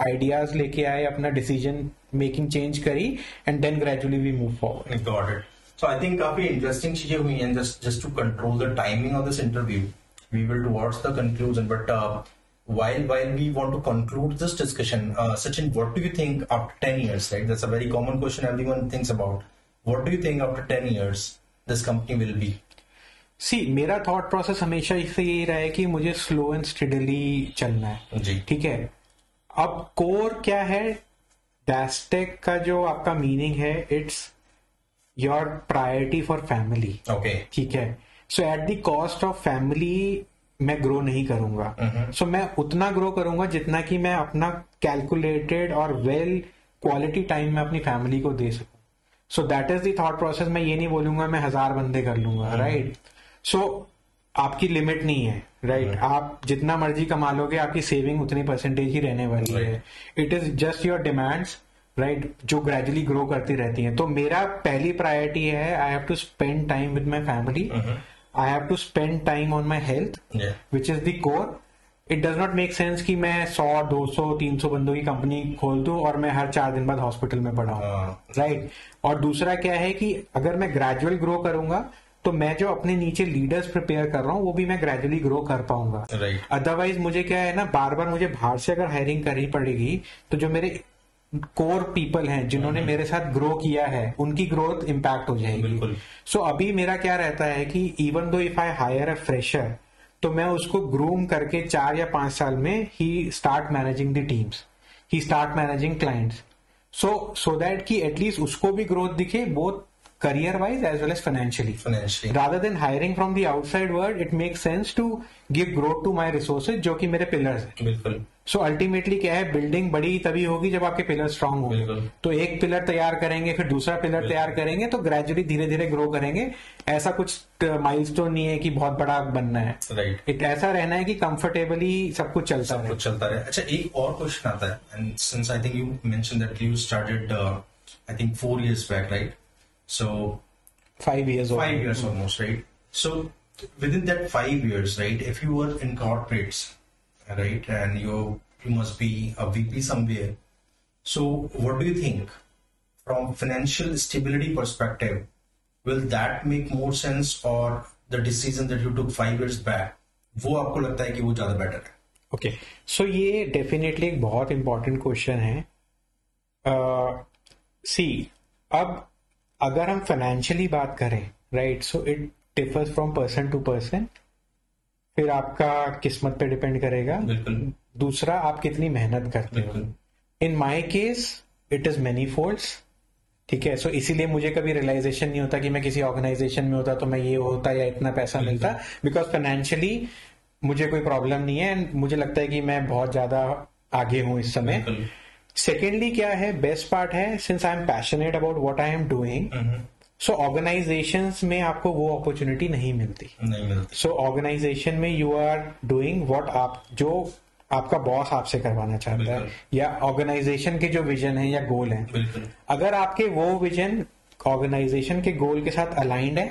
आइडियाज लेके आए, अपना डिसीजन मेकिंग चेंज करी, and then gradually we move forward. Got it. So I think काफी इंटरेस्टिंग चीजें हुई हैं. Just to control the timing of this interview, we will towards the conclusion, but while we want to conclude this discussion, Sachin, what do you think after 10 years, right? That's a very common question everyone thinks about. What do you think after 10 years this company will be? See, मेरा thought process हमेशा इससे यही रहा है कि मुझे slow and steadily चलना है. जी. ठीक है. अब कोर क्या है, डैस्टेक का जो आपका मीनिंग है, it's your priority for family. Okay. ठीक है. So at the cost of family मैं ग्रो नहीं करूंगा. सो मैं उतना ग्रो करूंगा जितना कि मैं अपना कैलकुलेटेड और वेल क्वालिटी टाइम में अपनी फैमिली को दे सकूं. सो that is the thought process. मैं ये नहीं बोलूंगा मैं 1000 बंदे कर लूंगा, राइट. सो आपकी लिमिट नहीं है, राइट. आप जितना मर्जी कमा लोगे, आपकी सेविंग उतनी परसेंटेज ही रहने वाली है. It is just your demands, right, जो ग्रेजुअली ग्रो करती रहती हैं. तो मेरा पहली प्रायोरिटी है, I have to spend time with my family. I have to spend time on my health, which is the core. It does not make sense कि मैं 100, 200, 300 बंदों की कंपनी खोल दूं और मैं हर 4 दिन बाद हॉस्पिटल में पड़ा हूं, राइट. और दूसरा क्या है कि अगर मैं ग्रेजुअल ग्रो करूंगा तो मैं जो अपने नीचे लीडर्स प्रिपेयर कर रहा हूँ वो भी मैं ग्रेजुअली ग्रो कर पाऊंगा. अदरवाइज मुझे क्या है ना, बार बार मुझे बाहर से अगर हायरिंग करनी पड़ेगी तो जो मेरे कोर पीपल हैं जिन्होंने मेरे साथ ग्रो किया है उनकी ग्रोथ इंपैक्ट हो जाएगी. सो अभी मेरा क्या रहता है कि even though if I hire a fresher, तो मैं उसको ग्रूम करके 4 या 5 साल में ही start managing the teams, he start managing clients. So that कि एटलीस्ट उसको भी ग्रोथ दिखे, both career wise as well as financially. Rather than hiring from the outside world, it makes sense to give growth to my resources जो कि मेरे pillars हैं. बिल्कुल. So ultimately क्या है, बिल्डिंग बड़ी तभी होगी जब आपके पिलर स्ट्रांग होंगे. तो एक पिलर तैयार करेंगे, फिर दूसरा पिलर तैयार करेंगे, तो ग्रेजुअली धीरे धीरे ग्रो करेंगे. ऐसा कुछ माइलस्टोन नहीं है कि बहुत बड़ा बनना है, राइट. ऐसा रहना है कि कंफर्टेबली सब कुछ चलता रहे. अच्छा, एक और क्वेश्चन आता है, and since I think you mention that you started I think 4 years back, right? So 5 years. 5 years almost, right? So within that 5 years, right? If you were in corporates, right, and you must be a VP somewhere. So what do you think, from financial stability perspective, will that make more sense, or the decision that you took 5 years back, वो आपको लगता है कि वो ज्यादा better है? Okay, so ये definitely एक बहुत इंपॉर्टेंट क्वेश्चन है. अब अगर हम फाइनेंशियली बात करें, right, so it differs from person to person. फिर आपका किस्मत पे डिपेंड करेगा. दूसरा, आप कितनी मेहनत करते हो. In my case it is many folds. ठीक है. सो इसीलिए मुझे कभी रियलाइजेशन नहीं होता कि मैं किसी ऑर्गेनाइजेशन में होता तो मैं ये होता या इतना पैसा मिलता, बिकॉज फाइनेंशियली मुझे कोई प्रॉब्लम नहीं है, एंड मुझे लगता है कि मैं बहुत ज्यादा आगे हूं इस समय. सेकेंडली क्या है, बेस्ट पार्ट है, since I am passionate about what I am doing, so organisations में आपको वो अपॉर्चुनिटी नहीं मिलती. सो ऑर्गेनाइजेशन में यू आर डूइंग व्हाट आप, जो आपका बॉस आपसे करवाना चाहता है, या ऑर्गेनाइजेशन के जो विजन है या गोल है. अगर आपके वो विजन ऑर्गेनाइजेशन के गोल के साथ अलाइंड है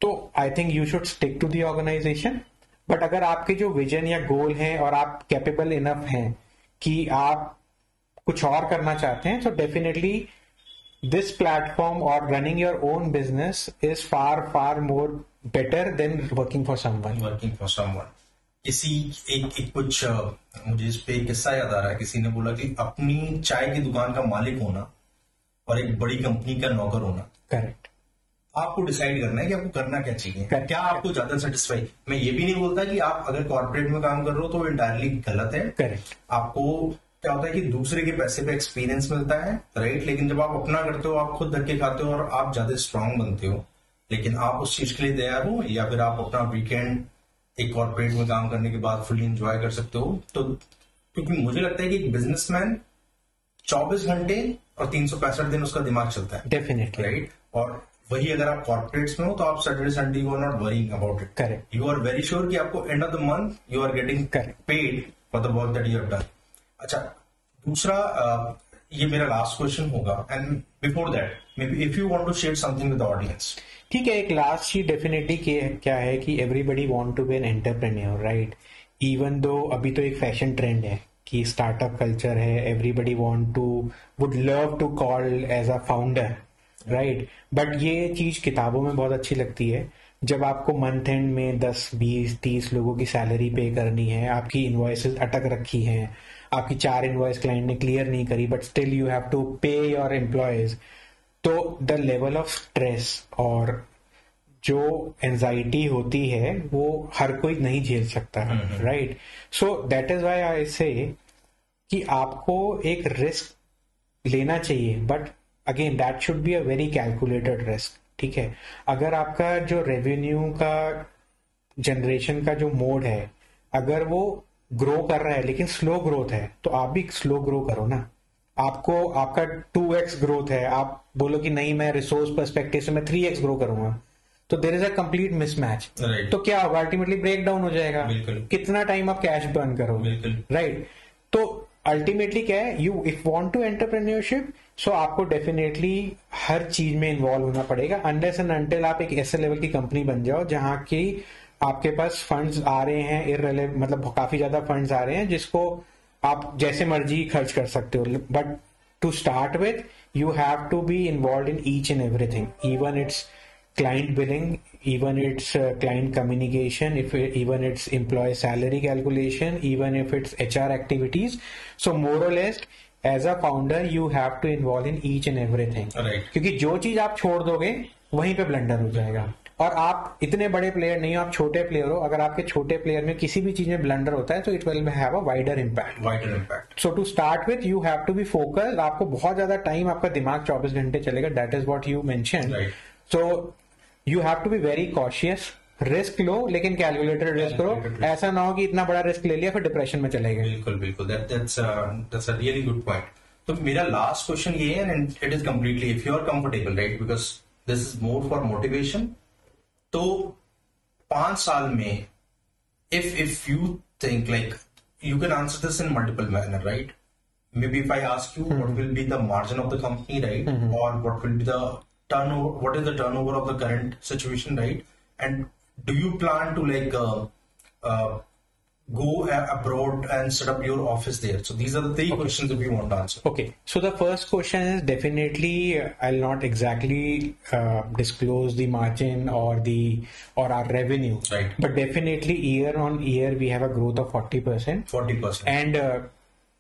तो I think you should stick to the organization. But अगर आपके जो विजन या गोल है और आप कैपेबल इनफ हैं कि आप कुछ और करना चाहते हैं, तो डेफिनेटली दिस प्लेटफॉर्म और running your own business is far more better than working for someone. किसी एक कुछ मुझे इस पे किस्सा याद आ रहा है. किसी ने बोला कि अपनी चाय की दुकान का मालिक होना और एक बड़ी कंपनी का नौकर होना, करेक्ट, आपको डिसाइड करना है कि आपको करना क्या चाहिए, क्या आपको ज्यादा सेटिस्फाई. मैं ये भी नहीं बोलता कि आप अगर कॉर्पोरेट में काम कर रहे हो तो इंटायरली गलत है. करेक्ट. आपको क्या होता है कि दूसरे के पैसे पे एक्सपीरियंस मिलता है, राइट, लेकिन जब आप अपना करते हो, आप खुद धक्के खाते हो और आप ज्यादा स्ट्रांग बनते हो, लेकिन आप उस चीज के लिए तैयार हो, या फिर आप अपना वीकेंड एक कॉर्पोरेट में काम करने के बाद फुली एंजॉय कर सकते हो। तो क्योंकि मुझे लगता है कि एक बिजनेसमैन 24 घंटे और 365 दिन उसका दिमाग चलता है, डेफिनेटली, राइट। और वही अगर आप कॉर्पोरेट्स में हो तो आप Saturday Sunday you are not worrying about it, correct, you are very sure कि आपको end of the month you are getting paid for the work that you have done. अच्छा, दूसरा ये मेरा लास्ट क्वेश्चन होगा, and before that may be if you want to share something with the audience. ठीक है, एक last चीज definitely क्या है कि everybody want to be an entrepreneur, right. Even though अभी तो एक फैशन ट्रेंड है कि स्टार्टअप कल्चर है, everybody would love to call as a founder, right. But ये चीज किताबों में बहुत अच्छी लगती है, जब आपको मंथ एंड में 10, 20, 30 लोगों की सैलरी पे करनी है, आपकी इनवॉइसेस अटक रखी हैं, आपकी 4 इनवॉइस क्लाइंट ने क्लियर नहीं करी, but still you have to pay your employees, तो द लेवल ऑफ स्ट्रेस और जो एंजाइटी होती है वो हर कोई नहीं झेल सकता, right. So that is why I से कि आपको एक रिस्क लेना चाहिए, but again that should be a very calculated risk, ठीक है। अगर आपका जो रेवेन्यू का जनरेशन का जो मोड है, अगर वो ग्रो कर रहा है लेकिन स्लो ग्रोथ है, तो आप भी स्लो ग्रो करो ना। आपको आपका 2x ग्रोथ है, आप बोलो कि नहीं मैं रिसोर्स पर्सपेक्टिव से मैं 3x ग्रो करूंगा, तो there is a complete mismatch, तो क्या होगा, अल्टीमेटली ब्रेक डाउन हो जाएगा। कितना टाइम आप कैश बर्न करोगे, राइट। तो अल्टीमेटली क्या है, you if want to entrepreneurship, so आपको डेफिनेटली हर चीज में इन्वॉल्व होना पड़ेगा, अनलेस एंड अनटिल आप एक ऐसे लेवल की कंपनी बन जाओ जहां की आपके पास फंड्स आ रहे हैं, मतलब काफी ज्यादा फंड्स आ रहे हैं जिसको आप जैसे मर्जी खर्च कर सकते हो। But to start with you have to be involve in each and everything, even it's client billing, even its client communication, even its employee salary calculation, even if it's HR activities. So more or less as a founder you have to involve in each and everything, right. क्योंकि जो चीज आप छोड़ दोगे वहीं पे blunder हो जाएगा। और आप इतने बड़े प्लेयर नहीं हो, आप छोटे प्लेयर हो, अगर आपके छोटे प्लेयर में किसी भी चीज में ब्लंडर होता है तो it will have a wider impact. So to start with you have to be focused, आपको बहुत ज्यादा टाइम, आपका दिमाग 24 घंटे चलेगा, that is what you mention. So you have to be very cautious, risk low लेकिन कैलकुलेटेड रिस्क करो, ऐसा ना हो कि इतना बड़ा रिस्क ले लिया फिर डिप्रेशन में चले गए। बिल्कुल, that's a really good point. तो मेरा लास्ट क्वेश्चन ये है, and it is completely if you are comfortable, right, because this is more for motivation. तो 5 साल में if you think like you can answer this in multiple manner, right? Maybe if I ask you what will be the margin of the company, right? Or what will be the turnover, what is the turnover of the current situation, right? And do you plan to like go abroad and set up your office there? So these are the 3 questions that we want to answer. Okay, so the first question is definitely I'll not exactly disclose the margin or our revenue, right? But definitely year on year we have a growth of 40%. And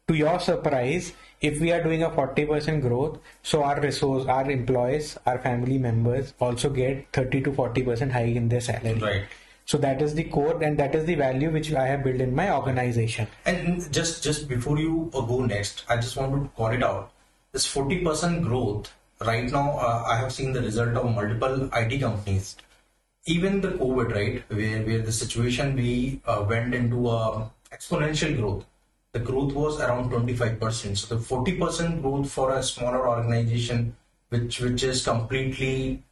to your surprise, if we are doing a 40% growth, so our employees, our family members also get 30 to 40% hike in their salary. Right. So that is the core and that is the value which I have built in my organization. And just before you go next, I just want to call it out. This 40% growth right now, I have seen the result of multiple IT companies. Even the COVID, right, where the situation we went into exponential growth. The growth was around 25%. So the 40% growth for a smaller organization, which is completely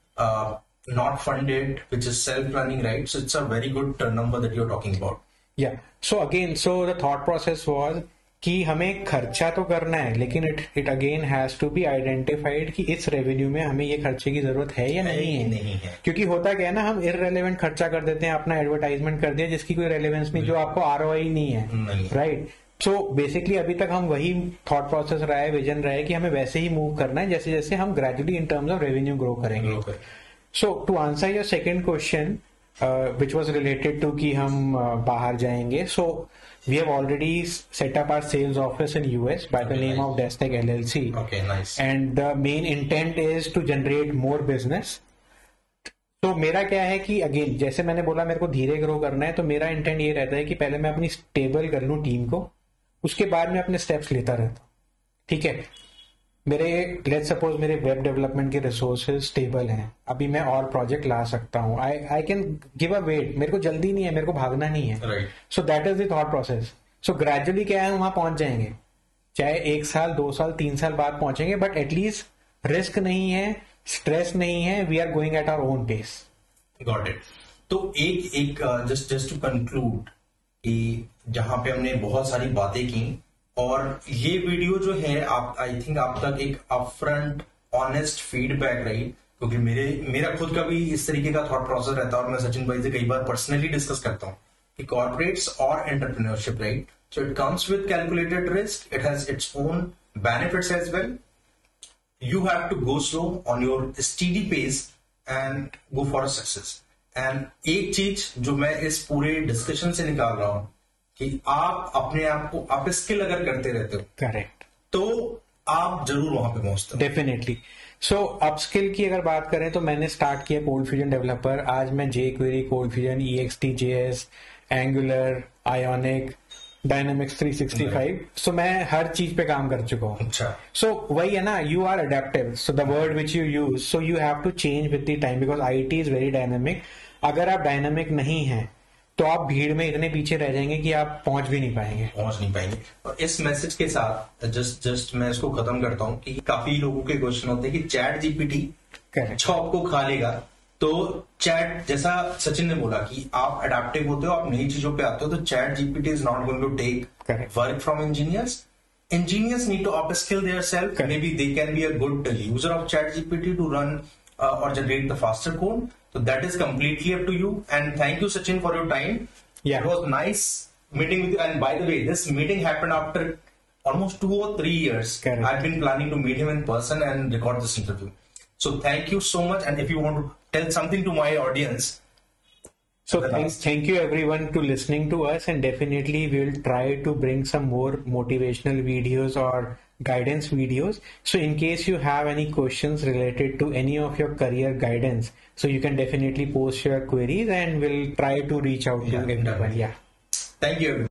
not funded, which is self-running, right? So it's a very good number that you're talking about. Yeah. So the thought process was कि हमें खर्चा तो करना है, लेकिन it again has to be identified कि इस revenue में हमें ये खर्चे की जरूरत है या नहीं है। क्योंकि होता क्या है ना, हम इररेलेवेंट खर्चा कर देते हैं, अपना एडवर्टाइजमेंट कर दिया जिसकी कोई रेलेवेंस नहीं, जो आपको ROI नहीं है, राइट। सो बेसिकली अभी तक हम वही थॉट प्रोसेस रहा है, विजन रहा है कि हमें वैसे ही मूव करना है जैसे जैसे हम gradually in terms of revenue grow करेंगे। So to answer your second question which was related to कि हम बाहर जाएंगे, so we have already set up our sales office in US by the name of Destech LLC. Okay, nice. And the main intent is to generate more business. तो मेरा क्या है कि again जैसे मैंने बोला मेरे को धीरे ग्रो करना है, तो मेरा इंटेंट ये रहता है कि पहले मैं अपनी स्टेबल कर लूं टीम को, उसके बाद मैं अपने स्टेप्स लेता रहता हूँ, ठीक है। मेरे लेट्स सपोज मेरे वेब डेवलपमेंट के रिसोर्सेज स्टेबल हैं, अभी मैं और प्रोजेक्ट ला सकता हूँ, I can give a wait, मेरे को जल्दी नहीं है, मेरे को भागना नहीं है, so that is the thought process. So gradually क्या है, वहां पहुंच जाएंगे, चाहे 1 साल 2 साल 3 साल बाद पहुंचेंगे, बट एटलीस्ट रिस्क नहीं है, स्ट्रेस नहीं है, we are going at our own pace. Got it. तो एक जस्ट टू कंक्लूड कि जहां पे हमने बहुत सारी बातें की, और ये वीडियो जो है आप आई थिंक आप तक एक अपफ्रंट ऑनेस्ट फीडबैक रही, क्योंकि मेरा खुद का भी इस तरीके का थॉट प्रोसेस रहता है, और मैं सचिन भाई से कई बार पर्सनली डिस्कस करता हूँ कि कॉर्पोरेट्स और entrepreneurship, right, so it comes with calculated risk, it has its own benefits as well. You have to go slow on your steady pace and go for a success. And एक चीज जो मैं इस पूरे discussion से निकाल रहा हूं कि आप अपने आप को अप स्किल अगर करते रहते हो, करेक्ट, तो आप जरूर वहां पे पहुंचते हो। डेफिनेटली। सो अपस्किल की अगर बात करें तो मैंने स्टार्ट किया कोल्ड फ्यूजन डेवलपर, आज मैं jQuery, cold fusion, EXT.js, angular, ionic, dynamics 365, सो मैं हर चीज पे काम कर चुका हूँ। अच्छा, सो वही है ना, you are adaptive, so the word which you use, so you have to change with the time, because IT is very dynamic. अगर आप डायनामिक नहीं हैं तो आप भीड़ में इतने पीछे रह जाएंगे कि आप पहुंच नहीं पाएंगे। और इस मैसेज के साथ जस्ट मैं इसको खत्म करता हूँ कि काफी लोगों के क्वेश्चन होते हैं कि चैट जीपीटी जॉब को खा लेगा। तो चैट, जैसा सचिन ने बोला कि आप अडेप्टिव होते हो, आप नई चीजों पे आते हो, तो chat GPT is not going to take work from engineers. Engineers need to upskill themselves. Maybe they can be a good user of ChatGPT to run or generate the faster code. So that is completely up to you. And thank you, Sachin, for your time. Yeah. It was nice meeting with you. And by the way, this meeting happened after almost 2 or 3 years. Correct. I've been planning to meet him in person and record this interview. So thank you so much. And if you want to tell something to my audience. So thank you everyone to listening to us, and definitely we will try to bring some more motivational videos or guidance videos. So in case you have any questions related to any of your career guidance, so you can definitely post your queries and we'll try to reach out to everyone. Yeah. Thank you everyone.